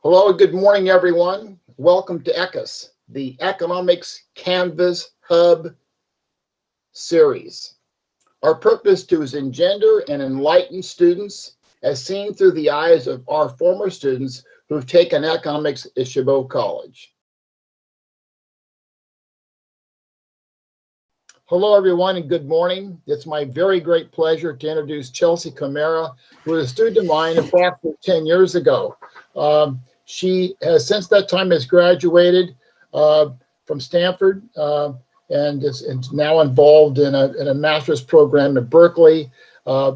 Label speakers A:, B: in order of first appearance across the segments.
A: Hello and good morning, everyone. Welcome to ECUS, the Economics Canvas Hub series. Our purpose is to engender and enlighten students as seen through the eyes of our former students who've taken economics at Chabot College. Hello, everyone, and good morning. It's my very great pleasure to introduce Chelsea Camara, who was a student of mine approximately 10 years ago. She has since that time has graduated from Stanford and is now involved in a master's program at Berkeley,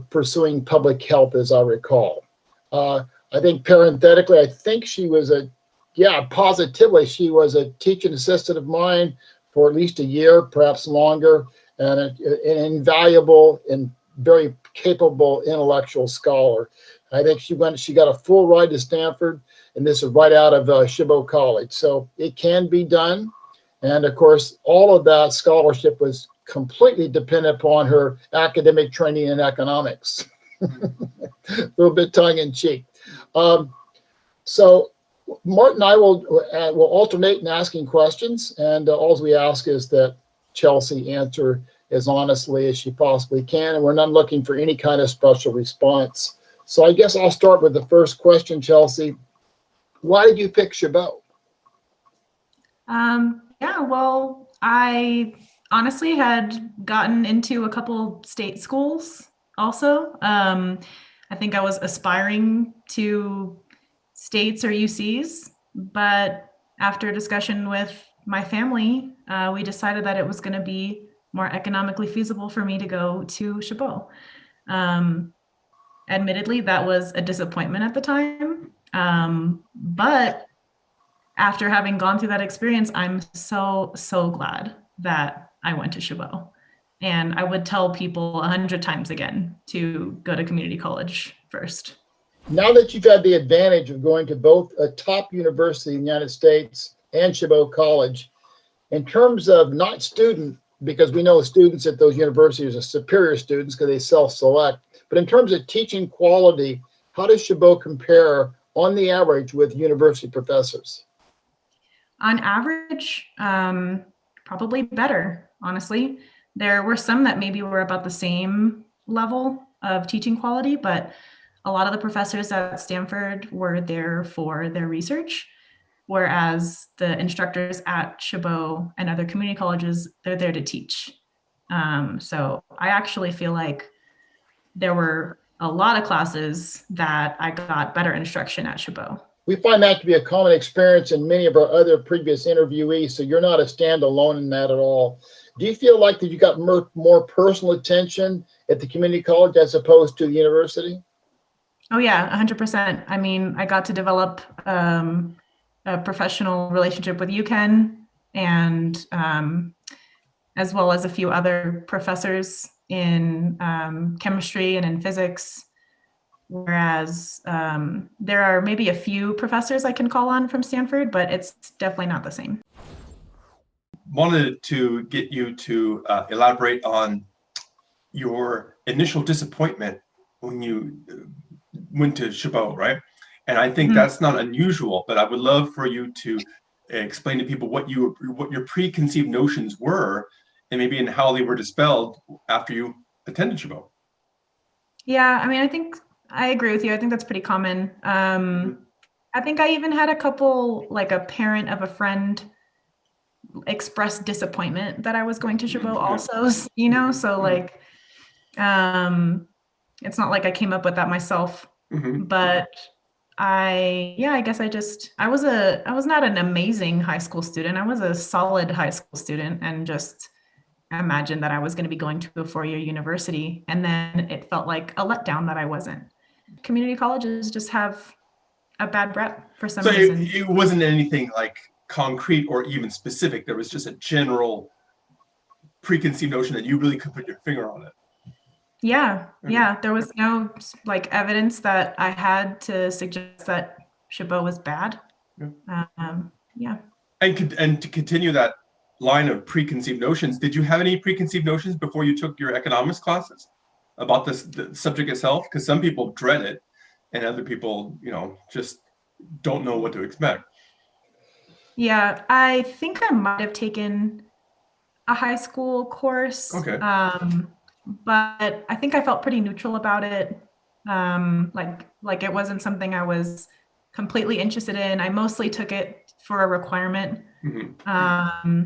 A: pursuing public health, as I recall. I think parenthetically, I think she was positively, she was a teaching assistant of mine for at least a year, perhaps longer, and an invaluable and very capable intellectual scholar. I think she got a full ride to Stanford, and this is right out of Chabot College. So it can be done. And of course, all of that scholarship was completely dependent upon her academic training in economics. A little bit tongue in cheek. So Martin and I will alternate in asking questions, and all we ask is that Chelsea answer as honestly as she possibly can, and we're not looking for any kind of special response. So I guess I'll start with the first question, Chelsea. Why did you pick Chabot?
B: Well, I honestly had gotten into a couple state schools also. I think I was aspiring to states or UCs, but after a discussion with my family, we decided that it was going to be more economically feasible for me to go to Chabot. Admittedly, that was a disappointment at the time, but after having gone through that experience, I'm so glad that I went to Chabot. And I would tell people 100 times again to go to community college first.
A: Now that you've had the advantage of going to both a top university in the United States and Chabot College, in terms of not student, because we know students at those universities are superior students because they self-select, but in terms of teaching quality, how does Chabot compare on the average with university professors?
B: On average, probably better, honestly. There were some that maybe were about the same level of teaching quality, but a lot of the professors at Stanford were there for their research, whereas the instructors at Chabot and other community colleges, they're there to teach. So I actually feel like there were a lot of classes that I got better instruction at Chabot.
A: We find that to be a common experience in many of our other previous interviewees, so you're not a standalone in that at all. Do you feel like that you got more personal attention at the community college as opposed to the university?
B: Oh yeah, 100%. I mean, I got to develop a professional relationship with UCAN and as well as a few other professors in chemistry and in physics. Whereas there are maybe a few professors I can call on from Stanford, but it's definitely not the same.
C: Wanted to get you to elaborate on your initial disappointment when you went to Chabot, right? And I think that's not unusual, but I would love for you to explain to people what your preconceived notions were, and maybe in how they were dispelled after you attended Chabot.
B: Yeah, I mean, I think I agree with you. I think that's pretty common. I think I even had a couple, like a parent of a friend express disappointment that I was going to Chabot also, you know, so like, it's not like I came up with that myself, but I guess I was not an amazing high school student. I was a solid high school student and just imagined that I was going to be going to a 4-year university. And then it felt like a letdown that I wasn't. Community colleges just have a bad rep for some reason.
C: So it wasn't anything like concrete or even specific. There was just a general preconceived notion that you really could put your finger on it.
B: Yeah. There was no like evidence that I had to suggest that Chabot was bad. And
C: to continue that line of preconceived notions, did you have any preconceived notions before you took your economics classes about the subject itself? Because some people dread it, and other people, just don't know what to expect.
B: Yeah, I think I might have taken a high school course.
C: Okay.
B: But I think I felt pretty neutral about it. Like it wasn't something I was completely interested in. I mostly took it for a requirement.
C: Mm-hmm.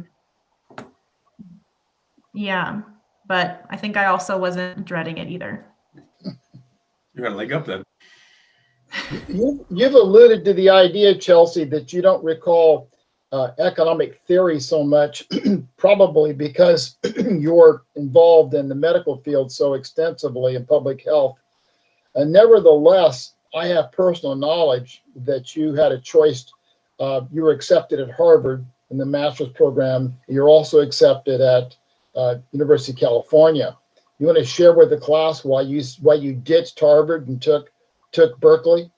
B: Yeah, but I think I also wasn't dreading it either.
C: You got a leg up then.
A: You've alluded to the idea, Chelsea, that you don't recall economic theory so much, probably because you're involved in the medical field so extensively in public health. And nevertheless, I have personal knowledge that you had a choice. You were accepted at Harvard in the master's program. You're also accepted at University of California. You want to share with the class why you ditched Harvard and took Berkeley?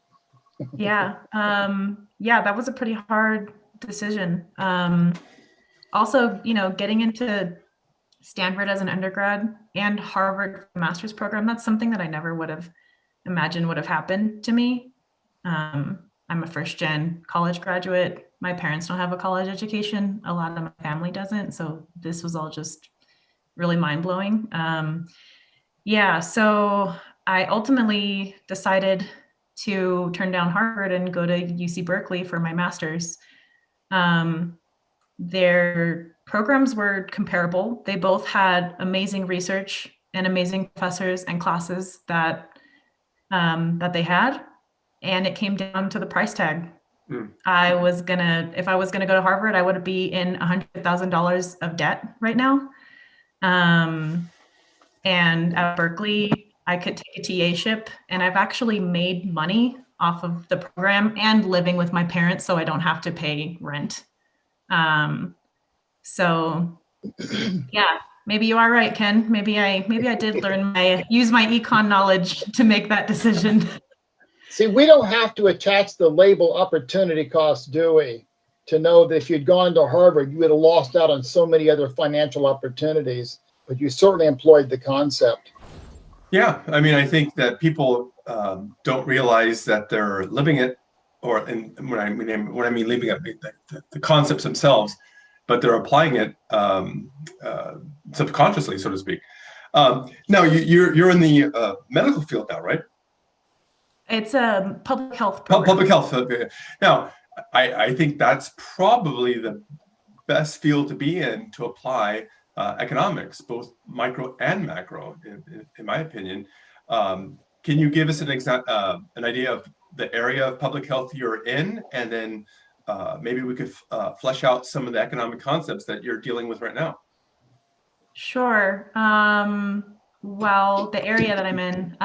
B: Yeah, that was a pretty hard decision. Also, getting into Stanford as an undergrad and Harvard master's program, that's something that I never would have imagined would have happened to me. I'm a first-gen college graduate. My parents don't have a college education. A lot of my family doesn't. So this was all just really mind-blowing. So I ultimately decided to turn down Harvard and go to UC Berkeley for my master's. Their programs were comparable. They both had amazing research and amazing professors and classes that they had, and it came down to the price tag. If I was gonna go to Harvard, I would be in $100,000 of debt right now. And at Berkeley, I could take a TA-ship, and I've actually made money off of the program and living with my parents, so I don't have to pay rent. So yeah, maybe you are right, Ken. Maybe I did use my econ knowledge to make that decision.
A: See, we don't have to attach the label opportunity cost, do we? To know that if you'd gone to Harvard, you would have lost out on so many other financial opportunities, but you certainly employed the concept.
C: Yeah, I mean, I think that people don't realize that they're living it, when I mean living it, the concepts themselves, but they're applying it subconsciously, so to speak. Now you're in the medical field now, right?
B: It's a public health program.
C: Public health. Now, I think that's probably the best field to be in to apply economics, both micro and macro, in my opinion. Can you give us an idea of the area of public health you're in, and then maybe we could flesh out some of the economic concepts that you're dealing with right now?
B: Sure. Well, the area that I'm in.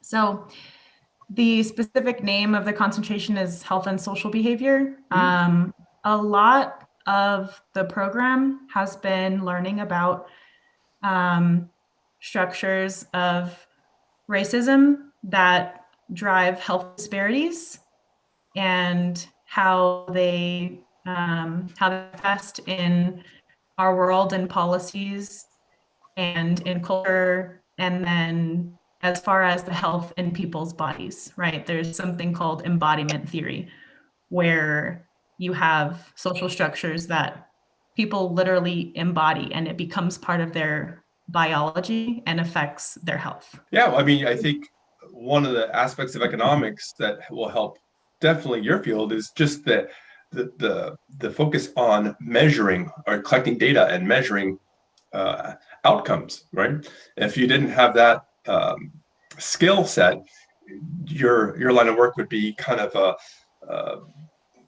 B: So the specific name of the concentration is health and social behavior. A lot of the program has been learning about structures of racism that drive health disparities and how they manifest in our world and policies and in culture, and then as far as the health in people's bodies, right? There's something called embodiment theory, where you have social structures that people literally embody, and it becomes part of their biology and affects their health.
C: Yeah, I mean, I think one of the aspects of economics that will help definitely your field is just the focus on measuring or collecting data and measuring outcomes, right? If you didn't have that skill set, your line of work would be kind of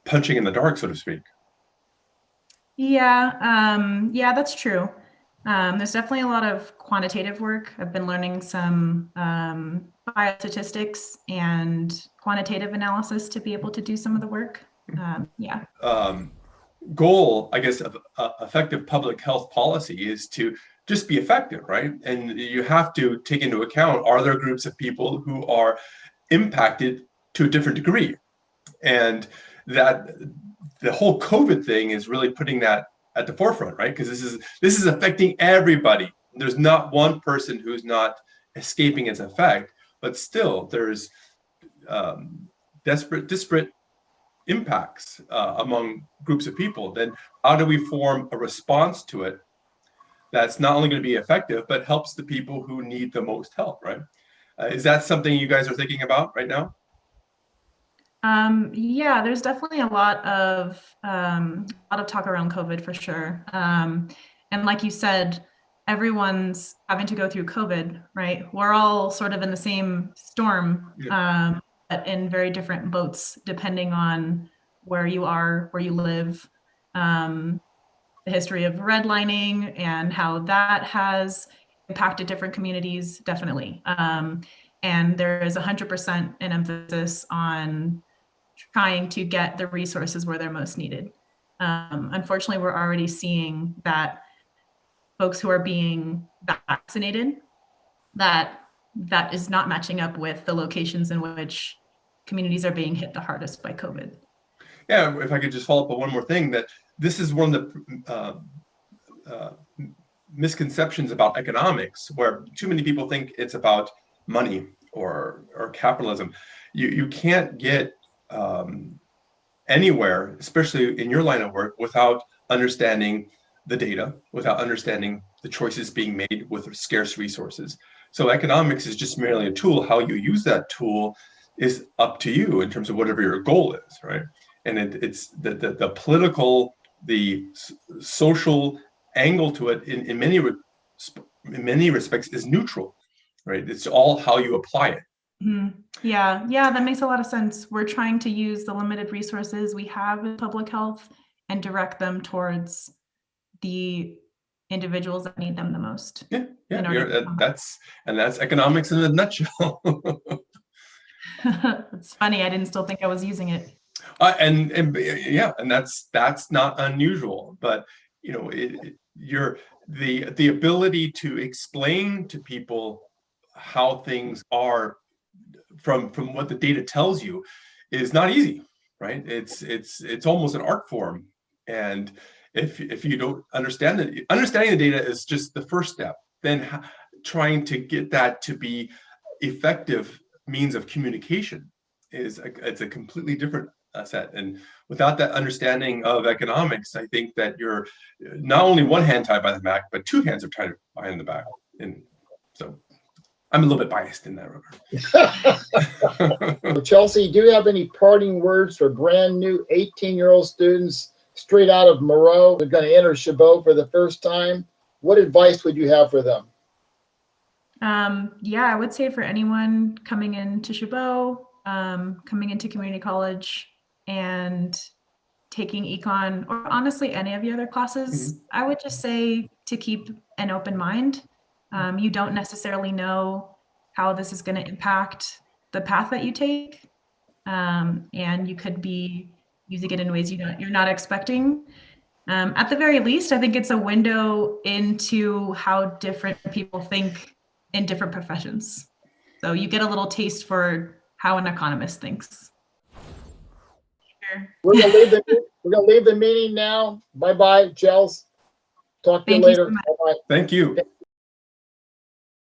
C: punching in the dark, so to speak.
B: Yeah, that's true. There's definitely a lot of quantitative work. I've been learning some biostatistics and quantitative analysis to be able to do some of the work.
C: Goal, I guess, of effective public health policy is to just be effective, right? And you have to take into account, are there groups of people who are impacted to a different degree? And that the whole COVID thing is really putting that at the forefront, right? Because this is affecting everybody. There's not one person who's not escaping its effect, but still there's disparate impacts among groups of people, then how do we form a response to it that's not only going to be effective, but helps the people who need the most help, right? Is that something you guys are thinking about right now?
B: Yeah, there's definitely a lot of talk around COVID for sure. And like you said, everyone's having to go through COVID, right? We're all sort of in the same storm, but in very different boats, depending on where you are, where you live, the history of redlining and how that has impacted different communities, definitely. And there is 100% an emphasis on trying to get the resources where they're most needed. Unfortunately, we're already seeing that folks who are being vaccinated, that is not matching up with the locations in which communities are being hit the hardest by COVID.
C: Yeah, if I could just follow up on one more thing, that this is one of the misconceptions about economics, where too many people think it's about money or capitalism. You can't get anywhere, especially in your line of work, without understanding the data, without understanding the choices being made with scarce resources. So economics is just merely a tool. How you use that tool is up to you in terms of whatever your goal is, right? And it's the political, the social angle to it in many respects is neutral, right? It's all how you apply it.
B: Mm-hmm. Yeah, that makes a lot of sense. We're trying to use the limited resources we have in public health and direct them towards the individuals that need them the most.
C: That's economics in a nutshell.
B: It's funny. I didn't still think I was using it.
C: And that's not unusual, but you know, the ability to explain to people how things are from what the data tells you is not easy, right? It's almost an art form, and if you don't understand it, understanding the data is just the first step. Then trying to get that to be effective means of communication it's a completely different set. And without that understanding of economics, I think that you're not only one hand tied by the back, but two hands are tied behind the back. And so I'm a little bit biased in that regard.
A: Chelsea, do you have any parting words for brand new 18-year-old students straight out of Moreau? They're going to enter Chabot for the first time. What advice would you have for them?
B: I would say for anyone coming into Chabot, coming into community college and taking econ, or honestly any of the other classes, I would just say to keep an open mind. You don't necessarily know how this is going to impact the path that you take, and you could be using it in ways you're not expecting. At the very least, I think it's a window into how different people think in different professions. So you get a little taste for how an economist thinks. Sure.
A: We're gonna leave the meeting now. Bye-bye, Chels. Talk to you later.
B: Thank you so much.
C: Thank you.